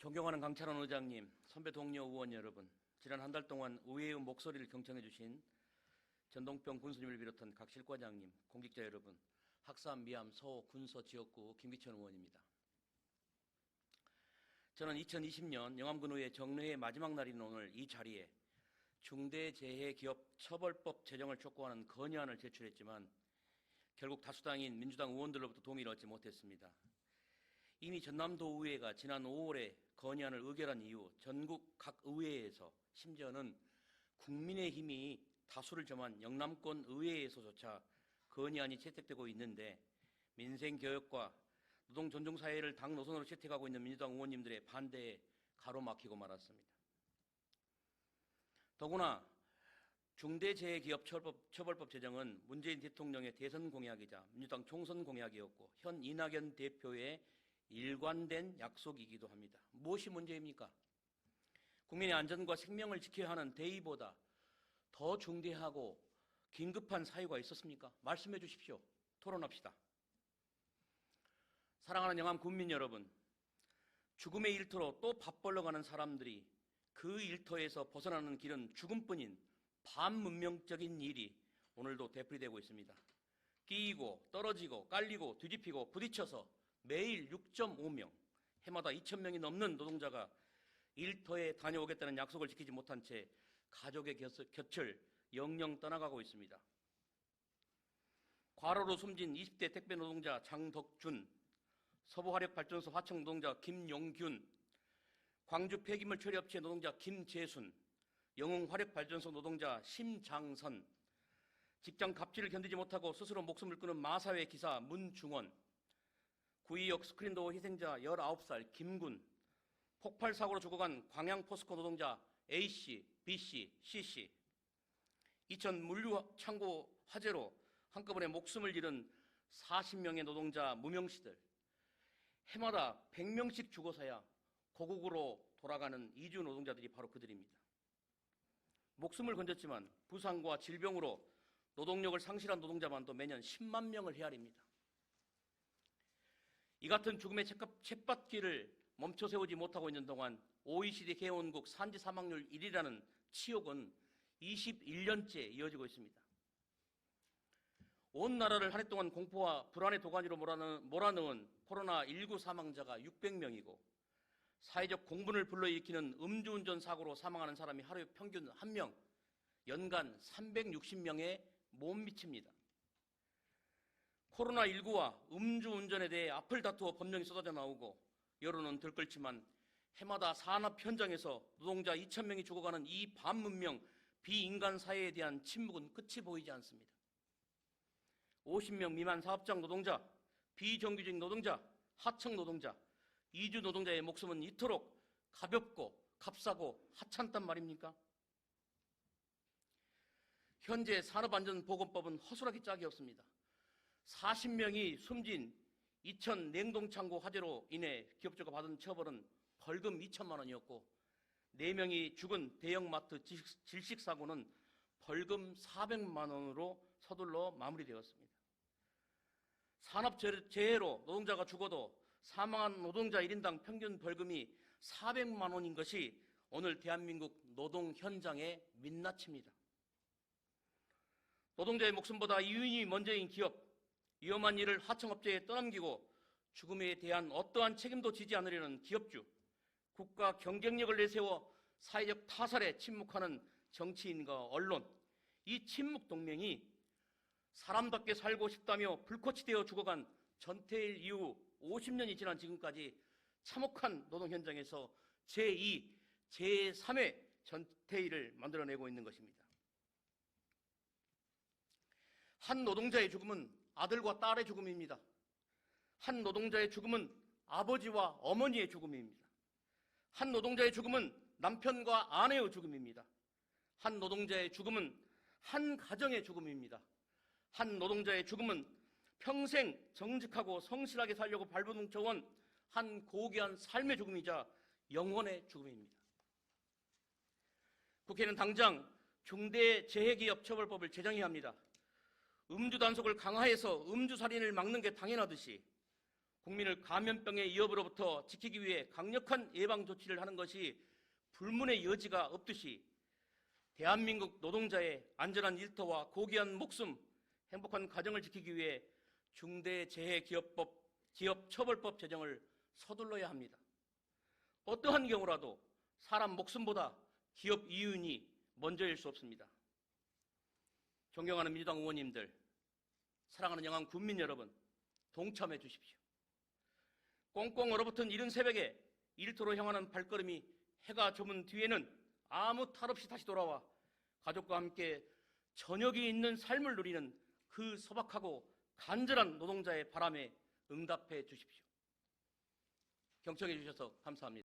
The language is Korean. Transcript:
존경하는 강찬원 의장님, 선배 동료 의원 여러분, 지난 한 달 동안 의회의 목소리를 경청해 주신 전동평 군수님을 비롯한 각 실과장님, 공직자 여러분, 학산, 미암, 서, 군서, 지역구 김기천 의원입니다. 저는 2020년 영암군의회 정례회 마지막 날인 오늘 이 자리에 중대재해기업처벌법 제정을 촉구하는 건의안을 제출했지만 결국 다수당인 민주당 의원들로부터 동의를 얻지 못했습니다. 이미 전남도의회가 지난 5월에 건의안을 의결한 이후 전국 각 의회에서 심지어는 국민의힘이 다수를 점한 영남권 의회에서조차 건의안이 채택되고 있는데 민생교역과 노동존중사회를 당 노선으로 채택하고 있는 민주당 의원님들의 반대에 가로막히고 말았습니다. 더구나 중대재해기업처벌법 제정은 문재인 대통령의 대선 공약이자 민주당 총선 공약이었고 현 이낙연 대표의 일관된 약속이기도 합니다. 무엇이 문제입니까? 국민의 안전과 생명을 지켜야 하는 대의보다 더 중대하고 긴급한 사유가 있었습니까? 말씀해 주십시오. 토론합시다. 사랑하는 영암 국민 여러분, 죽음의 일터로 또 밥벌러 가는 사람들이 그 일터에서 벗어나는 길은 죽음뿐인 반문명적인 일이 오늘도 되풀이되고 있습니다. 끼이고 떨어지고 깔리고 뒤집히고 부딪혀서 매일 6.5명, 해마다 2,000명이 넘는 노동자가 일터에 다녀오겠다는 약속을 지키지 못한 채 가족의 곁을 영영 떠나가고 있습니다. 과로로 숨진 20대 택배 노동자 장덕준, 서부화력발전소 화청 노동자 김용균, 광주 폐기물 처리업체 노동자 김재순, 영흥화력발전소 노동자 심장선, 직장 갑질을 견디지 못하고 스스로 목숨을 끊은 마사회 기사 문중원, 구의역 스크린도어 희생자 19살 김군, 폭발사고로 죽어간 광양포스코 노동자 A씨, B씨, C씨, 이천 물류창고 화재로 한꺼번에 목숨을 잃은 40명의 노동자 무명씨들, 해마다 100명씩 죽어서야 고국으로 돌아가는 이주 노동자들이 바로 그들입니다. 목숨을 건졌지만 부상과 질병으로 노동력을 상실한 노동자만도 매년 10만 명을 헤아립니다. 이 같은 죽음의 쳇바퀴를 멈춰 세우지 못하고 있는 동안 OECD 개원국 산지 사망률 1위라는 치욕은 21년째 이어지고 있습니다. 온 나라를 한 해 동안 공포와 불안의 도가니로 몰아넣은 코로나19 사망자가 600명이고 사회적 공분을 불러일으키는 음주운전 사고로 사망하는 사람이 하루에 평균 1명, 연간 360명에 못 미칩니다. 코로나19와 음주운전에 대해 앞을 다투어 법령이 쏟아져 나오고 여론은 들끓지만 해마다 산업 현장에서 노동자 2,000명이 죽어가는 이 반문명 비인간 사회에 대한 침묵은 끝이 보이지 않습니다. 50명 미만 사업장 노동자, 비정규직 노동자, 하청 노동자, 이주 노동자의 목숨은 이토록 가볍고 값싸고 하찮단 말입니까? 현재 산업안전보건법은 허술하기 짝이 없습니다. 40명이 숨진 이천 냉동창고 화재로 인해 기업주가 받은 처벌은 벌금 2천만 원이었고 4명이 죽은 대형마트 질식사고는 벌금 400만 원으로 서둘러 마무리되었습니다. 산업재해로 노동자가 죽어도 사망한 노동자 1인당 평균 벌금이 400만 원인 것이 오늘 대한민국 노동 현장의 민낯입니다. 노동자의 목숨보다 이윤이 먼저인 기업, 위험한 일을 하청업체에 떠넘기고 죽음에 대한 어떠한 책임도 지지 않으려는 기업주, 국가 경쟁력을 내세워 사회적 타살에 침묵하는 정치인과 언론, 이 침묵 동맹이 사람답게 살고 싶다며 불꽃이 되어 죽어간 전태일 이후 50년이 지난 지금까지 참혹한 노동 현장에서 제2, 제3의 전태일을 만들어내고 있는 것입니다. 한 노동자의 죽음은 아들과 딸의 죽음입니다. 한 노동자의 죽음은 아버지와 어머니의 죽음입니다. 한 노동자의 죽음은 남편과 아내의 죽음입니다. 한 노동자의 죽음은 한 가정의 죽음입니다. 한 노동자의 죽음은 평생 정직하고 성실하게 살려고 발버둥쳐온 한 고귀한 삶의 죽음이자 영혼의 죽음입니다. 국회는 당장 중대재해기업처벌법을 제정해야 합니다. 음주 단속을 강화해서 음주살인을 막는 게 당연하듯이 국민을 감염병의 위협으로부터 지키기 위해 강력한 예방 조치를 하는 것이 불문의 여지가 없듯이 대한민국 노동자의 안전한 일터와 고귀한 목숨, 행복한 가정을 지키기 위해 중대재해기업법, 기업처벌법 제정을 서둘러야 합니다. 어떠한 경우라도 사람 목숨보다 기업 이윤이 먼저일 수 없습니다. 존경하는 민주당 의원님들, 사랑하는 영광 국민 여러분, 동참해 주십시오. 꽁꽁 얼어붙은 이른 새벽에 일터로 향하는 발걸음이 해가 저문 뒤에는 아무 탈 없이 다시 돌아와 가족과 함께 저녁이 있는 삶을 누리는 그 소박하고 간절한 노동자의 바람에 응답해 주십시오. 경청해 주셔서 감사합니다.